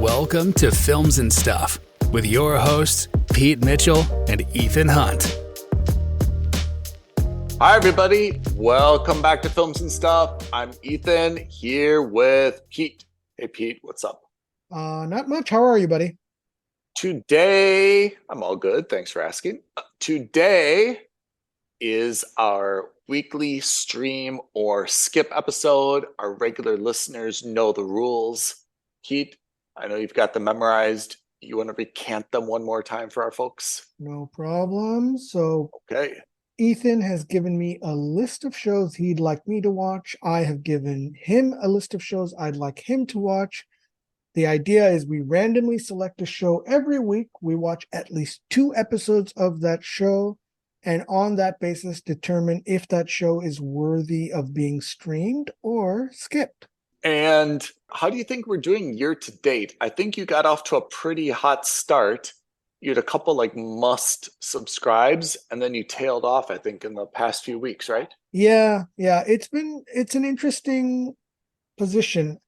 Welcome to Films and Stuff with your hosts, Pete Mitchell and Ethan Hunt. Hi, everybody. Welcome back to Films and Stuff. I'm Ethan here with Pete. Hey, Pete, what's up? Not much. How are you, buddy? Today, I'm all good. Thanks for asking. Today is our weekly stream or skip episode. Our regular listeners know the rules. Pete, I know you've got them memorized. You want to recant them one more time for our folks? No problem. So, Okay. Ethan has given me a list of shows he'd like me to watch. I have given him a list of shows I'd like him to watch. The idea is we randomly select a show every week. We watch at least 2 episodes of that show, and on that basis, determine if that show is worthy of being streamed or skipped. And how do you think we're doing year to date? I think you got off to a pretty hot start. You had a couple like must subscribes, and then you tailed off, I think, in the past few weeks, right? Yeah. It's an interesting position.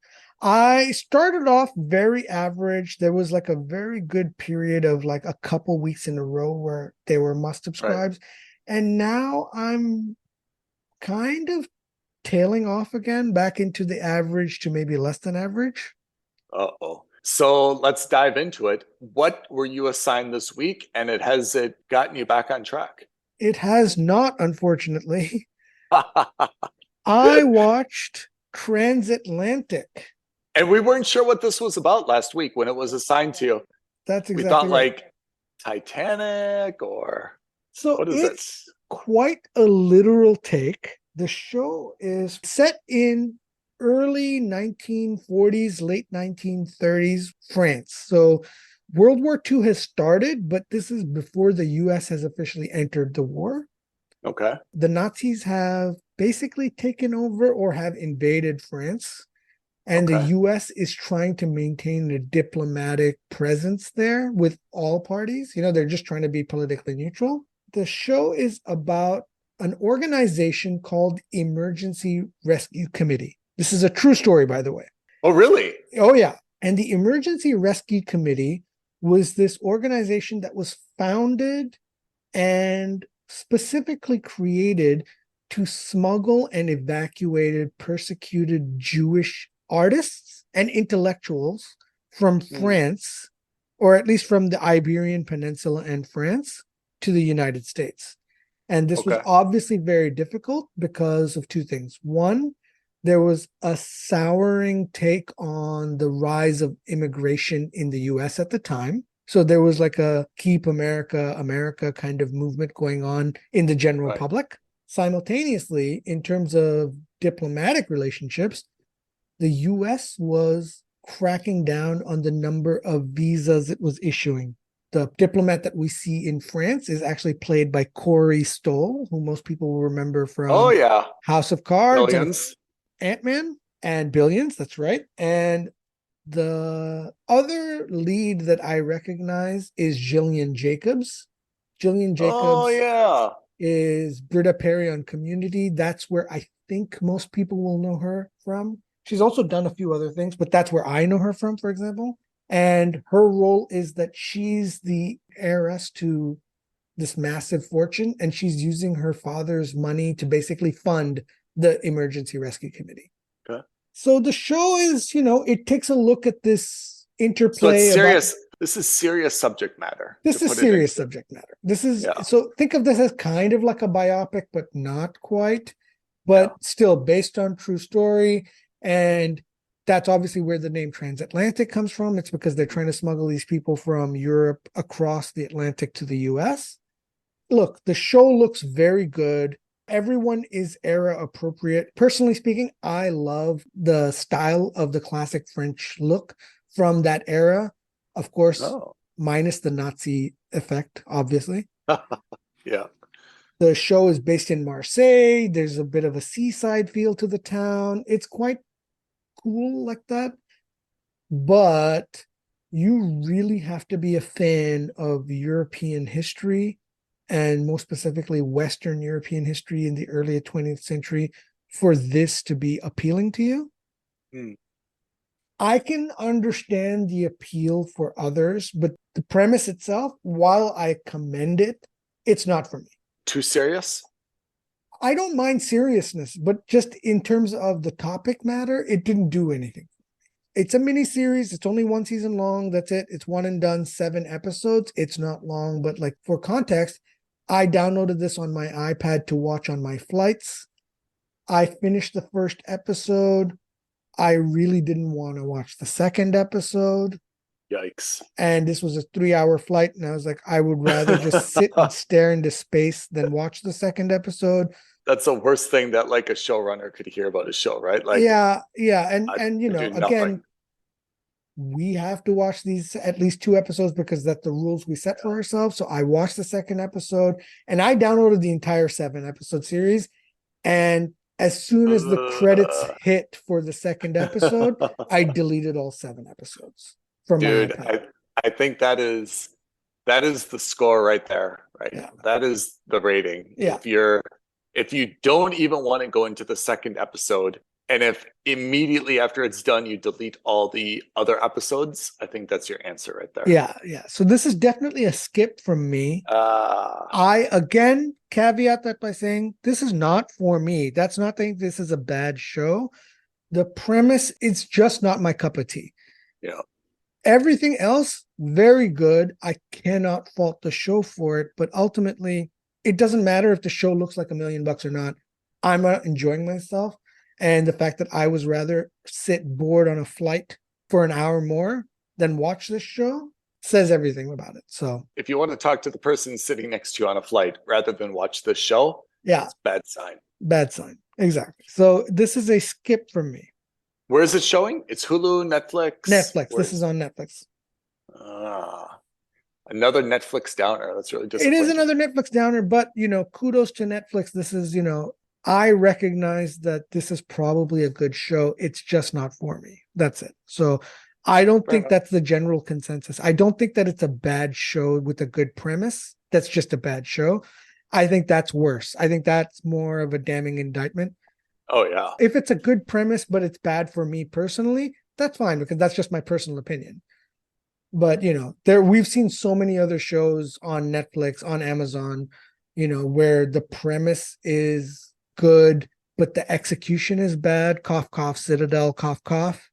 I started off very average. There was like a very good period of like a couple weeks in a row where they were must subscribes. Right. And now I'm kind of tailing off again back into the average to maybe less than average. Uh-oh. So let's dive into it. What were you assigned this week, and has it gotten you back on track? It has not, unfortunately. I watched Transatlantic. And we weren't sure what this was about last week when it was assigned to you. That's exactly we thought right. Like Titanic or so what is it's quite a literal take. The show is set in early 1940s, late 1930s France. So World War II has started, but this is before the US has officially entered the war. Okay. The Nazis have basically taken over or have invaded France. And the US is trying to maintain a diplomatic presence there with all parties. You know, they're just trying to be politically neutral. The show is about an organization called Emergency Rescue Committee. This is a true story, by the way. Oh, really? Oh, yeah. And the Emergency Rescue Committee was this organization that was founded and specifically created to smuggle and evacuate persecuted Jewish artists and intellectuals from France, or at least from the Iberian Peninsula and France, to the United States. And this was obviously very difficult because of 2 things. One, there was a souring take on the rise of immigration in the US at the time. So there was like a Keep America, America kind of movement going on in the general public. Simultaneously, in terms of diplomatic relationships, the US was cracking down on the number of visas it was issuing. The diplomat that we see in France is actually played by Corey Stoll, who most people will remember from House of Cards, Billions, and Ant-Man, and Billions. That's right. And the other lead that I recognize is Jillian Jacobs. Jillian Jacobs is Britta Perry on Community. That's where I think most people will know her from. She's also done a few other things, but that's where I know her from, for example. And her role is that she's the heiress to this massive fortune, and she's using her father's money to basically fund the Emergency Rescue Committee. Okay. So the show is, it takes a look at this interplay. So it's serious. This is serious subject matter. This is serious subject matter. This is so think of this as kind of like a biopic, but not quite, but still based on true story. And that's obviously where the name Transatlantic comes from. It's because they're trying to smuggle these people from Europe across the Atlantic to the US. Look, the show looks very good. Everyone is era appropriate. Personally speaking, I love the style of the classic French look from that era. Of course, minus the Nazi effect, obviously. Yeah. The show is based in Marseille. There's a bit of a seaside feel to the town. It's quite cool like that. But you really have to be a fan of European history, and more specifically Western European history in the early 20th century, for this to be appealing to you. I can understand the appeal for others, but the premise itself, while I commend it, it's not for me. Too serious? I don't mind seriousness, but just in terms of the topic matter, it didn't do anything. It's a mini series. It's only one season long. That's it. It's one and done, 7 episodes. It's not long, but like for context, I downloaded this on my iPad to watch on my flights. I finished the first episode. I really didn't want to watch the second episode. Yikes. And this was a 3-hour flight. And I was like, I would rather just sit and stare into space than watch the second episode. That's the worst thing that like a showrunner could hear about a show, right? Like, yeah. And you know, do again, nothing. we have to watch these at least 2 episodes because that's the rules we set for ourselves. So I watched the second episode and I downloaded the entire 7-episode series. And as soon as the credits hit for the second episode, I deleted all 7 episodes from my Dude, iPad. I think that is the score right there, right? Yeah. That is the rating. Yeah. If you don't even want to go into the second episode, and if immediately after it's done you delete all the other episodes, I think that's your answer right there. Yeah. So this is definitely a skip from me. I again caveat that by saying this is not for me. That's not saying this is a bad show. The premise is just not my cup of tea. Yeah. Everything else, very good. I cannot fault the show for it, but ultimately, it doesn't matter if the show looks like $1 million or not. I'm not enjoying myself. And the fact that I was rather sit bored on a flight for an hour more than watch this show says everything about it. So if you want to talk to the person sitting next to you on a flight rather than watch this show, yeah, it's a bad sign. Bad sign. Exactly. So this is a skip from me. Where is it showing? It's Hulu, Netflix? Netflix. This is on Netflix. Another Netflix downer. That's really disappointing. It is another Netflix downer, but, you know, kudos to Netflix. This is, you know, I recognize that this is probably a good show. It's just not for me. That's it. So I don't think that's the general consensus. I don't think that it's a bad show with a good premise. That's just a bad show. I think that's worse. I think that's more of a damning indictment. Oh, yeah. If it's a good premise, but it's bad for me personally, that's fine because that's just my personal opinion. But, you know, we've seen so many other shows on Netflix, on Amazon, you know, where the premise is good, but the execution is bad. Cough, cough, Citadel, cough, cough.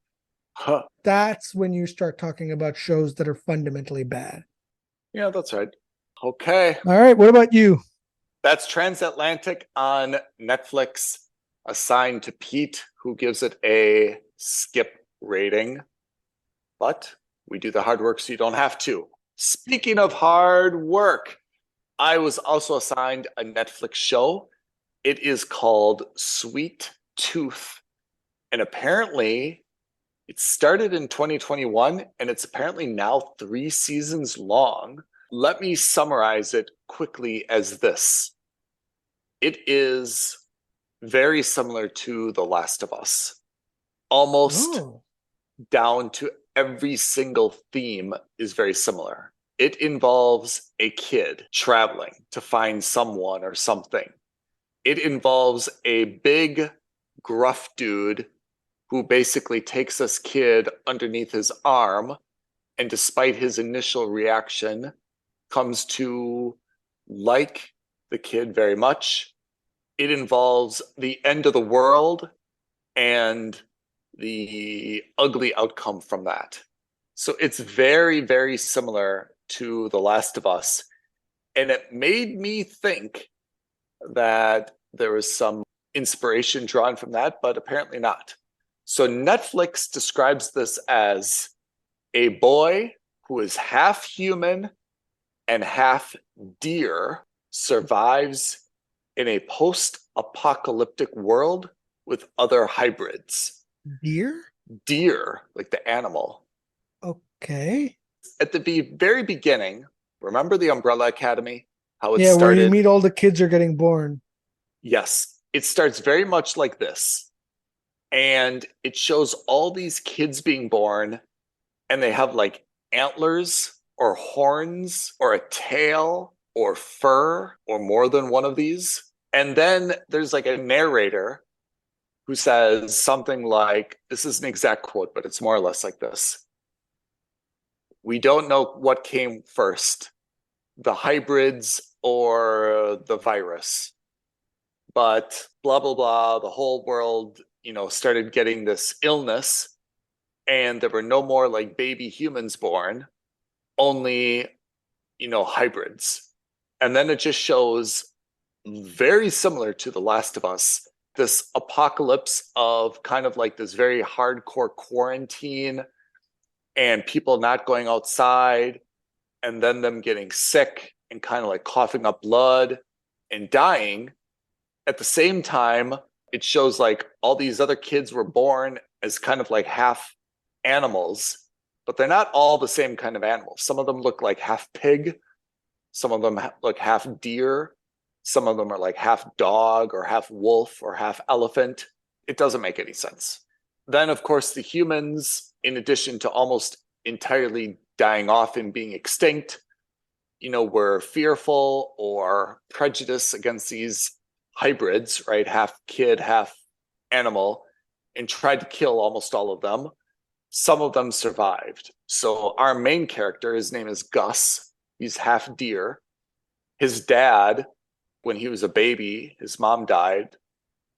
Huh. That's when you start talking about shows that are fundamentally bad. Yeah, that's right. Okay. All right. What about you? That's Transatlantic on Netflix, assigned to Pete, who gives it a skip rating. But we do the hard work so you don't have to. Speaking of hard work, I was also assigned a Netflix show. It is called Sweet Tooth. And apparently it started in 2021 and it's apparently now 3 seasons long. Let me summarize it quickly as this. It is very similar to The Last of Us. Almost down to every single theme is very similar. It involves a kid traveling to find someone or something. It involves a big, gruff dude who basically takes this kid underneath his arm, and despite his initial reaction, comes to like the kid very much. It involves the end of the world and the ugly outcome from that. So it's very, very similar to The Last of Us. And it made me think that there was some inspiration drawn from that, but apparently not. So Netflix describes this as a boy who is half human and half deer survives in a post-apocalyptic world with other hybrids. Deer? Deer, like the animal. Okay. At the very beginning, remember the Umbrella Academy? How it started? Where you meet all the kids are getting born. Yes. It starts very much like this. And it shows all these kids being born, and they have like antlers or horns or a tail or fur or more than one of these. And then there's like a narrator who says something like, this is an exact quote, but it's more or less like this. We don't know what came first, the hybrids or the virus. But blah, blah, blah, the whole world, started getting this illness, and there were no more like baby humans born, only, hybrids. And then it just shows, very similar to The Last of Us, this apocalypse of kind of like this very hardcore quarantine and people not going outside, and then them getting sick and kind of like coughing up blood and dying. At the same time, it shows like all these other kids were born as kind of like half animals, but they're not all the same kind of animals. Some of them look like half pig. Some of them look half deer. Some of them are like half dog or half wolf or half elephant. It doesn't make any sense. Then, of course, the humans, in addition to almost entirely dying off and being extinct, were fearful or prejudiced against these hybrids, right? Half kid, half animal, and tried to kill almost all of them. Some of them survived. So our main character, his name is Gus. He's half deer. His dad, when he was a baby, his mom died.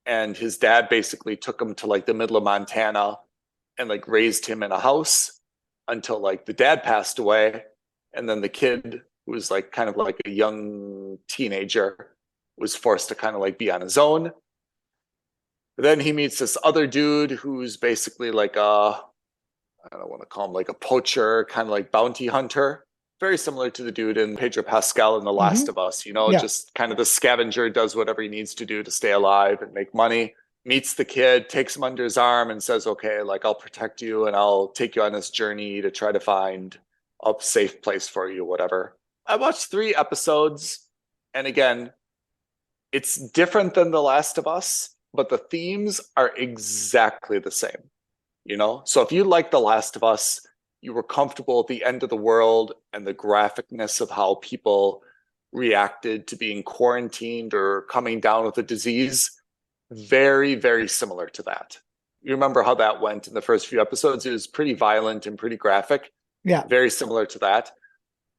And his dad basically took him to like the middle of Montana and like raised him in a house until like the dad passed away. And then the kid, who was like kind of like a young teenager, was forced to kind of like be on his own. Then he meets this other dude who's basically like I don't want to call him like a poacher, kind of like bounty hunter. Very similar to the dude in Pedro Pascal in The Last of Us, just kind of the scavenger, does whatever he needs to do to stay alive and make money. Meets the kid, takes him under his arm and says, okay, like I'll protect you and I'll take you on this journey to try to find a safe place for you, whatever. I watched 3 episodes, and again, it's different than The Last of Us, but the themes are exactly the same, So if you like The Last of Us, you were comfortable at the end of the world and the graphicness of how people reacted to being quarantined or coming down with a disease, very, very similar to that. You remember how that went in the first few episodes? It was pretty violent and pretty graphic. Yeah. Very similar to that.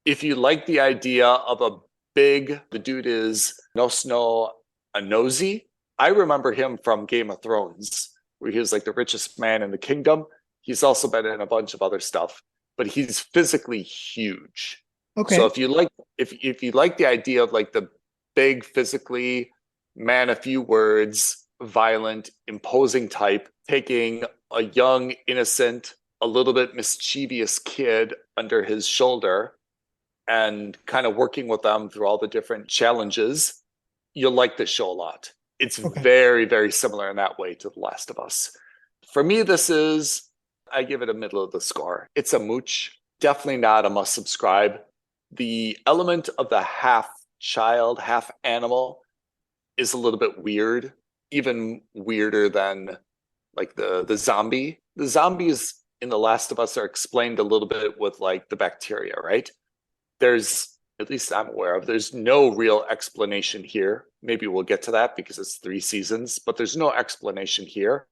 If you like the idea of the dude is Nosno Anozi. I remember him from Game of Thrones, where he was like the richest man in the kingdom. He's also been in a bunch of other stuff, but he's physically huge. Okay. So if you like the idea of like the big, physically, man a few words, violent, imposing type, taking a young, innocent, a little bit mischievous kid under his shoulder and kind of working with them through all the different challenges, you'll like this show a lot. It's very, very similar in that way to The Last of Us. For me, I give it a middle of the score. It's a mooch, definitely not a must subscribe. The element of the half child, half animal is a little bit weird, even weirder than like the zombie. The zombies in The Last of Us are explained a little bit with like the bacteria, right? There's, at least I'm aware of, there's no real explanation here. Maybe we'll get to that because it's 3 seasons, but there's no explanation here.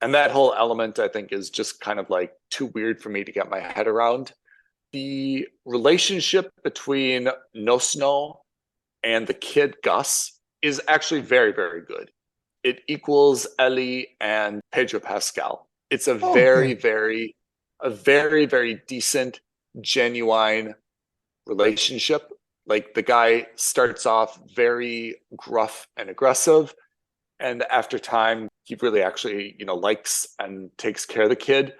And that whole element, I think, is just kind of like too weird for me to get my head around. The relationship between Nosno and the kid Gus is actually very, very good. It equals Ellie and Pedro Pascal. It's a very, very decent, genuine relationship. Like the guy starts off very gruff and aggressive, and after time, he really actually, likes and takes care of the kid.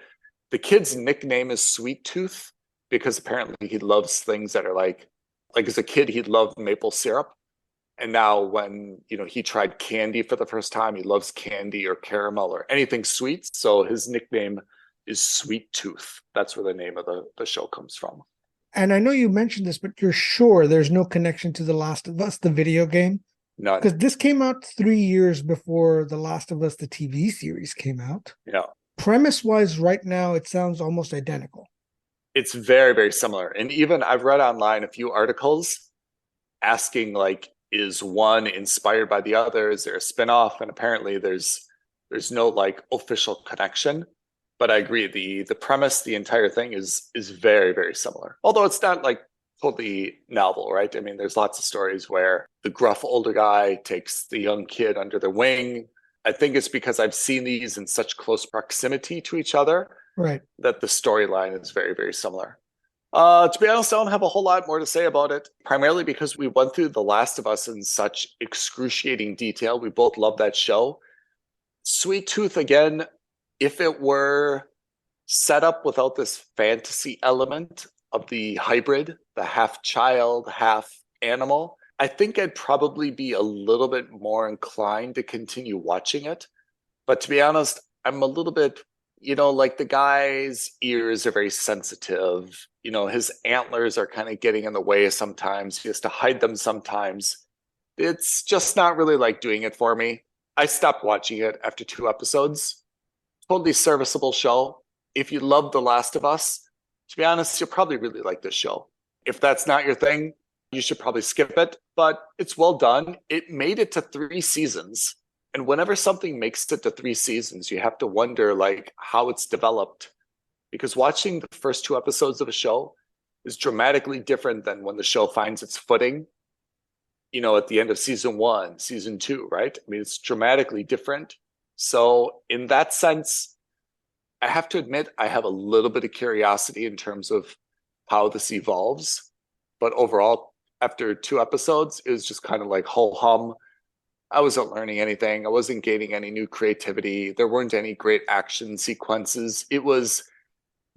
The kid's nickname is Sweet Tooth because apparently he loves things that are like as a kid, he loved maple syrup. And now when, he tried candy for the first time, he loves candy or caramel or anything sweet. So his nickname is Sweet Tooth. That's where the name of the show comes from. And I know you mentioned this, but you're sure there's no connection to The Last of Us, the video game? None. Because this came out 3 years before The Last of Us, the TV series, came out. Yeah. Premise-wise, right now, it sounds almost identical. It's very, very similar. And even I've read online a few articles asking, like, is one inspired by the other? Is there a spinoff? And apparently there's There's no like official connection. But I agree, the premise, the entire thing is very, very similar. Although it's not like totally novel, right? I mean, there's lots of stories where the gruff older guy takes the young kid under their wing. I think it's because I've seen these in such close proximity to each other, Right. that the storyline is very, very similar. To be honest, I don't have a whole lot more to say about it, primarily because we went through The Last of Us in such excruciating detail. We both love that show. Sweet Tooth, again, if it were set up without this fantasy element of the hybrid, the half child, half animal, I think I'd probably be a little bit more inclined to continue watching it. But to be honest, I'm a little bit, like the guy's ears are very sensitive. His antlers are kind of getting in the way sometimes. He has to hide them sometimes. It's just not really like doing it for me. I stopped watching it after 2 episodes. Totally serviceable show. If you love The Last of Us, to be honest, you'll probably really like this show. If that's not your thing, you should probably skip it, but it's well done. It made it to 3 seasons. And whenever something makes it to 3 seasons, you have to wonder like how it's developed. Because watching the first 2 episodes of a show is dramatically different than when the show finds its footing, at the end of season 1, season 2, right? I mean, it's dramatically different. So in that sense, I have to admit, I have a little bit of curiosity in terms of how this evolves. But overall, after 2 episodes, it was just kind of like ho hum. I wasn't learning anything. I wasn't gaining any new creativity. There weren't any great action sequences. It was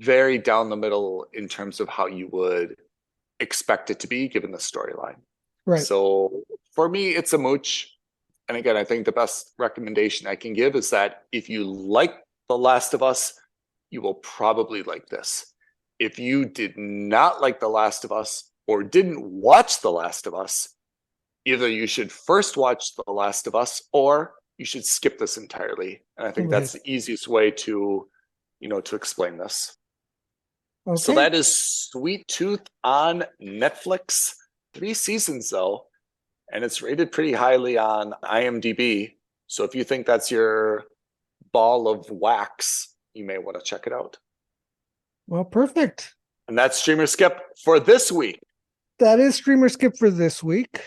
very down the middle in terms of how you would expect it to be given the storyline. Right. So for me, it's a mooch. And again, I think the best recommendation I can give is that if you like The Last of Us, you will probably like this. If you did not like The Last of Us or didn't watch The Last of Us, either you should first watch The Last of Us or you should skip this entirely. And I think that's the easiest way to, to explain this. Okay. So that is Sweet Tooth on Netflix. 3 seasons though, and it's rated pretty highly on IMDb. So if you think that's your ball of wax, you may want to check it out. Well, perfect. And that's Streamer Skip for this week. That is Streamer Skip for this week.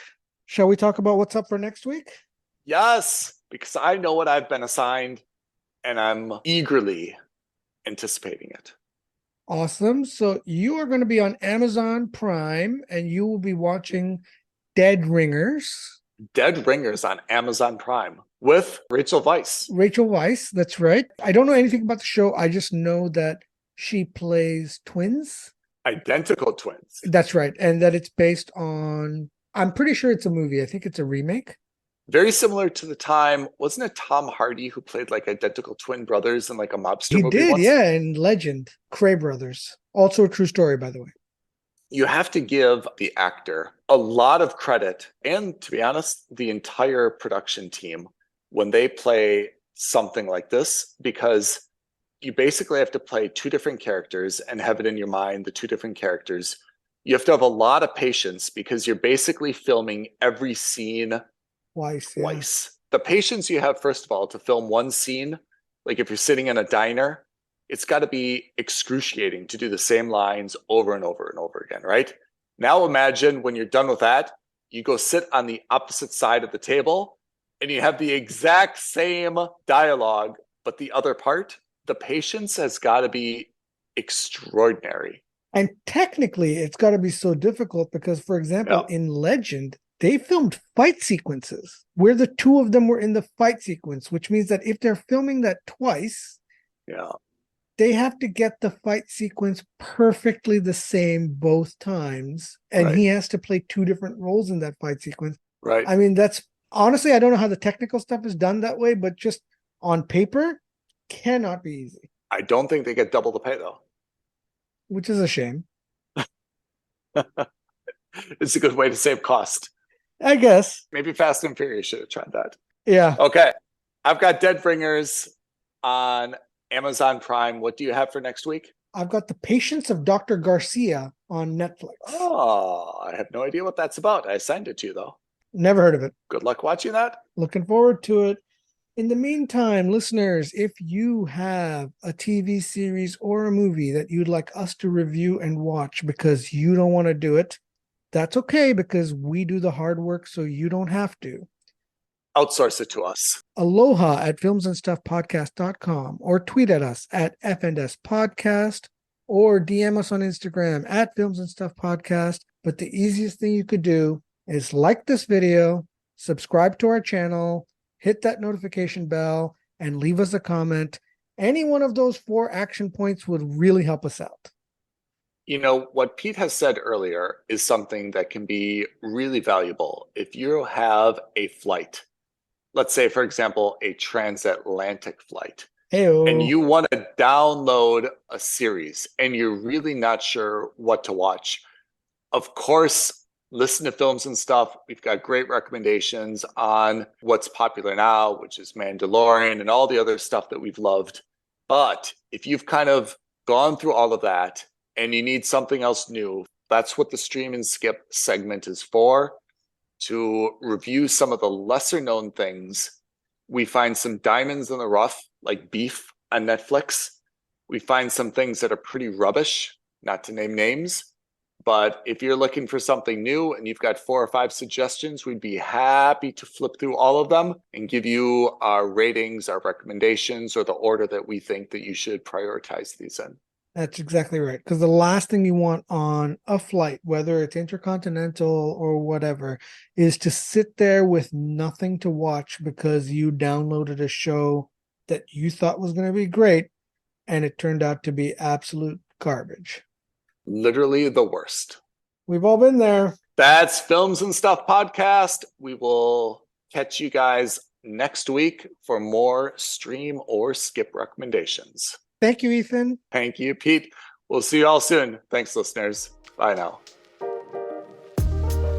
Shall we talk about what's up for next week? Yes, because I know what I've been assigned and I'm eagerly anticipating it. Awesome. So you are going to be on Amazon Prime and you will be watching Dead Ringers. Dead Ringers on Amazon Prime with Rachel Weisz. Rachel Weisz, that's right. I don't know anything about the show. I just know that she plays twins. Identical twins. That's right. And that it's based on, I'm pretty sure it's a movie. I think it's a remake. Very similar to the time, wasn't it Tom Hardy who played like identical twin brothers in like a mobster movie? He did, once? yeah, in Legend, Cray Brothers. Also a true story, by the way. You have to give the actor a lot of credit, and to be honest, the entire production team when they play something like this, because you basically have to play 2 different characters and have it in your mind, the 2 different characters. You have to have a lot of patience because you're basically filming every scene Twice. twice. The patience you have, first of all, to film one scene, like if you're sitting in a diner, it's got to be excruciating to do the same lines over and over and over again, right? Now imagine when you're done with that, you go sit on the opposite side of the table and you have the exact same dialogue, but the other part, the patience has got to be extraordinary. And technically, it's got to be so difficult because, for example, in Legend, they filmed fight sequences where the 2 of them were in the fight sequence, which means that if they're filming that twice, they have to get the fight sequence perfectly the same both times. And he has to play 2 different roles in that fight sequence. Right. I mean, that's honestly, I don't know how the technical stuff is done that way, but just on paper, cannot be easy. I don't think they get double the pay though. Which is a shame. It's a good way to save cost. I guess. Maybe Fast and Furious should have tried that. Yeah. Okay. I've got Dead Ringers on Amazon Prime. What do you have for next week? I've got The Patience of Dr. Garcia on Netflix. Oh, I have no idea what that's about. I assigned it to you, though. Never heard of it. Good luck watching that. Looking forward to it. In the meantime, listeners, if you have a TV series or a movie that you'd like us to review and watch because you don't want to do it, that's okay because we do the hard work so you don't have to. Outsource it to us. Aloha at filmsandstuffpodcast.com or tweet at us at FNSPodcast or DM us on Instagram at filmsandstuffpodcast. But the easiest thing you could do is like this video, subscribe to our channel, hit that notification bell, and leave us a comment. Any one of those 4 action points would really help us out. You know, what Pete has said earlier is something that can be really valuable. If you have a flight, let's say, for example, a transatlantic flight, Heyo. and you want to download a series and you're really not sure what to watch, of course, listen to Films and Stuff. We've got great recommendations on what's popular now, which is Mandalorian and all the other stuff that we've loved. But if you've kind of gone through all of that and you need something else new, that's what the Stream and Skip segment is for, to review some of the lesser known things. We find some diamonds in the rough, like Beef on Netflix. We find some things that are pretty rubbish, not to name names. But if you're looking for something new and you've got 4 or 5 suggestions, we'd be happy to flip through all of them and give you our ratings, our recommendations, or the order that we think that you should prioritize these in. That's exactly right. Because the last thing you want on a flight, whether it's intercontinental or whatever, is to sit there with nothing to watch because you downloaded a show that you thought was going to be great and it turned out to be absolute garbage. Literally the worst. We've all been there. That's Films and Stuff Podcast. We will catch you guys next week for more stream or skip recommendations. Thank you, Ethan. Thank you, Pete. We'll see you all soon. Thanks, listeners. Bye now.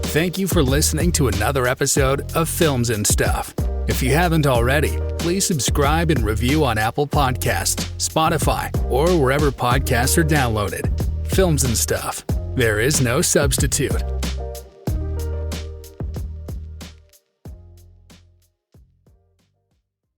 Thank you for listening to another episode of Films and Stuff. If you haven't already, please subscribe and review on Apple Podcasts, Spotify, or wherever podcasts are downloaded. Films and Stuff. There is no substitute.